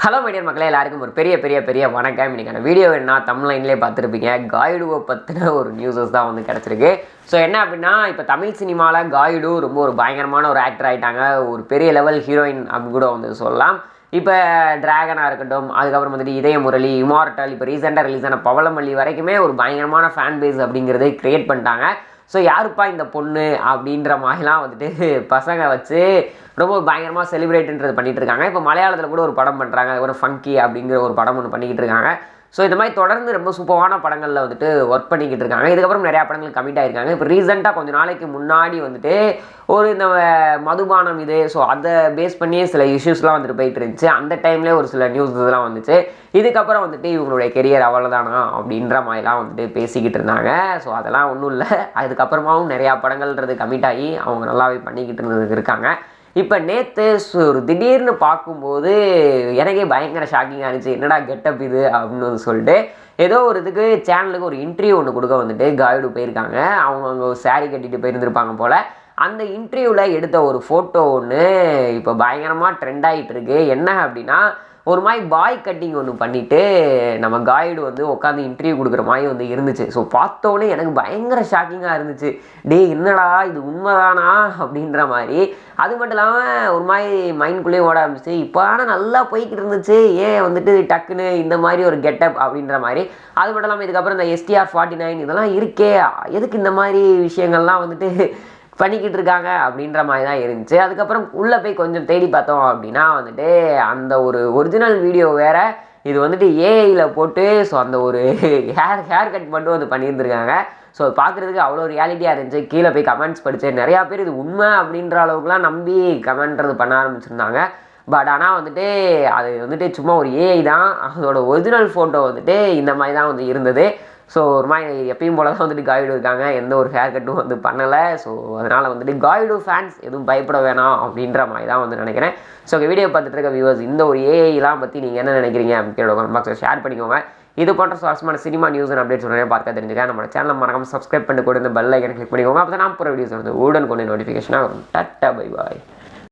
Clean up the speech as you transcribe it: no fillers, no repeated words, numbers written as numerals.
Hello meteor மக்களே, எல்லாருக்கும் ஒரு பெரிய பெரிய பெரிய வணக்கம். இன்றைக்கான வீடியோ என்ன தமிழ்லைன்லேயே பார்த்துருப்பீங்க. காயுடுவை பற்றின ஒரு நியூஸஸ் தான் வந்து கிடச்சிருக்கு. ஸோ என்ன அப்படின்னா, இப்போ தமிழ் சினிமாவில் காயுடு ரொம்ப ஒரு பயங்கரமான ஒரு ஆக்டர் ஆகிட்டாங்க. ஒரு பெரிய லெவல் ஹீரோயின் அப்படின்னு கூட வந்து சொல்லலாம். இப்போ டிராகனாக இருக்கட்டும், அதுக்கப்புறம் வந்துட்டு இதய முரளி, இமார்டல், இப்போ ரீசெண்டாக ரிலீஸ் ஆன பவளமல்லி வரைக்குமே ஒரு பயங்கரமான ஃபேன் பேஸ் அப்படிங்கிறத க்ரியேட் பண்ணிட்டாங்க. ஸோ யாருப்பா இந்த பொண்ணு அப்படின்ற மாதிரிலாம் வந்துட்டு பசங்க வச்சு ரொம்ப பயங்கரமாக செலிப்ரேட்ன்றது பண்ணிகிட்டு இருக்காங்க. இப்போ மலையாளத்தில் கூட ஒரு படம் பண்ணுறாங்க, ஒரு ஃபங்கி அப்படிங்கிற ஒரு படம் ஒன்று பண்ணிக்கிட்டு இருக்காங்க. ஸோ இந்த மாதிரி தொடர்ந்து ரொம்ப சூப்பரான படங்களில் வந்துட்டு ஒர்க் பண்ணிக்கிட்டு இருக்காங்க. இதுக்கப்புறம் நிறையா படங்கள் கமிட் ஆகிருக்காங்க. இப்போ ரீசெண்டாக கொஞ்சம் நாளைக்கு முன்னாடி வந்துட்டு ஒரு இந்த மதுபானம் இது, ஸோ அதை பேஸ் பண்ணியே சில இஷ்யூஸ்லாம் வந்துட்டு போயிட்டு இருந்துச்சு. அந்த டைம்லேயே ஒரு சில நியூஸ் இதெல்லாம் வந்துச்சு. இதுக்கப்புறம் வந்துட்டு இவங்களுடைய கெரியர் அவ்வளோதானா அப்படின்ற மாதிரிலாம் வந்துட்டு பேசிக்கிட்டு இருந்தாங்க. ஸோ அதெல்லாம் ஒன்றும் இல்லை. அதுக்கப்புறமாவும் நிறையா படங்கள்ன்றது கமிட் ஆகி அவங்க நல்லாவே பண்ணிக்கிட்டு இருந்ததுக்கு இருக்காங்க. இப்போ நேற்று ஒரு திடீர்னு பார்க்கும்போது எனக்கே பயங்கர ஷாக்கிங்காக இருந்துச்சு. என்னடா கெட்டப் இது அப்படின்னு சொல்லிட்டு ஏதோ ஒரு இதுக்கு சேனலுக்கு ஒரு இன்டர்வியூ ஒன்று கொடுக்க வந்துட்டு காயுடு போயிருக்காங்க. அவங்க அங்கே ஒரு சாரீ கட்டிட்டு போயிருந்துருப்பாங்க போல். அந்த இன்டர்வியூவில் எடுத்த ஒரு ஃபோட்டோ ஒன்று இப்போ பயங்கரமாக ட்ரெண்ட் ஆகிட்டு இருக்கு. என்ன அப்படின்னா, ஒரு மாதிரி பாய் கட்டிங் ஒன்று பண்ணிவிட்டு நம்ம காயுடு வந்து உட்காந்து இன்டர்வியூ கொடுக்குற மாதிரி வந்து இருந்துச்சு. ஸோ பார்த்தோன்னே எனக்கு பயங்கர ஷாக்கிங்காக இருந்துச்சு. டே என்னடா இது உண்மைதானா அப்படின்ற மாதிரி. அது மட்டும் இல்லாமல் ஒரு மாதிரி மைண்ட்குள்ளேயே ஓட ஆரம்பிச்சு. இப்போ ஆனால் நல்லா போய்கிட்டு இருந்துச்சு, ஏன் வந்துட்டு டக்குன்னு இந்த மாதிரி ஒரு கெட்டப் அப்படின்ற மாதிரி. அது மட்டும் இல்லாமல் இதுக்கப்புறம் இந்த STR49 இதெல்லாம் இருக்கே, எதுக்கு இந்த மாதிரி விஷயங்கள்லாம் வந்துட்டு பண்ணிக்கிட்டு இருக்காங்க அப்படின்ற மாதிரி தான் இருந்துச்சு. அதுக்கப்புறம் உள்ளே போய் கொஞ்சம் தேடி பார்த்தோம் அப்படின்னா வந்துட்டு அந்த ஒரு ஒரிஜினல் வீடியோ வேறு, இது வந்துட்டு ஏஐயில் போட்டு ஸோ அந்த ஒரு ஹேர் கட் மட்டும் வந்து பண்ணியிருந்துருக்காங்க. ஸோ பார்க்குறதுக்கு அவ்வளோ ரியாலிட்டியாக இருந்துச்சு. கீழே போய் கமெண்ட்ஸ் படித்தேன். நிறையா பேர் இது உண்மை அப்படின்ற அளவுக்குலாம் நம்பி கமெண்ட்றது பண்ண ஆரம்பிச்சிருந்தாங்க. பட் ஆனால் வந்துட்டு அது வந்துட்டு சும்மா ஒரு ஏஐ தான். அதோட ஒரிஜினல் ஃபோட்டோ வந்துட்டு இந்த மாதிரி தான் வந்து இருந்தது. ஸோ ஒரு மாதிரி எப்பயும் போல தான் வந்துட்டு காயுடு இருக்காங்க. எந்த ஒரு ஹேர் கட்டும் வந்து பண்ணலை. ஸோ அதனால் வந்துட்டு காயுடு ஃபேன்ஸ் எதுவும் பயப்பட வேணாம் அப்படின்ற மாதிரி தான் வந்து நினைக்கிறேன். ஸோ வீடியோ பார்த்துட்டு இருக்க வியூவர்ஸ், இந்த ஒரு ஏஐலாம் பற்றி நீங்கள் என்ன நினைக்கிறீங்க அப்படின்னு கமெண்ட் பாக்ஸில் ஷேர் பண்ணிக்கோங்க. இது போன்ற சுவாரஸ்யமான சினிமா நியூஸ் அண்ட் அப்டேட்ஸ் நிறைய பார்க்க தெரிஞ்சுக்க நம்ம சேனலை மறக்காம சப்ஸ்கிரைப் பண்ணி கூட இந்த பெல் ஐக்கனை கிளிக் பண்ணிக்கோங்க. அப்போ தான் நான் போகிற வீடியோஸ் வந்து உடனுக்குடனே நோட்டிஃபிகேஷனாக வரும். Tata bye bye.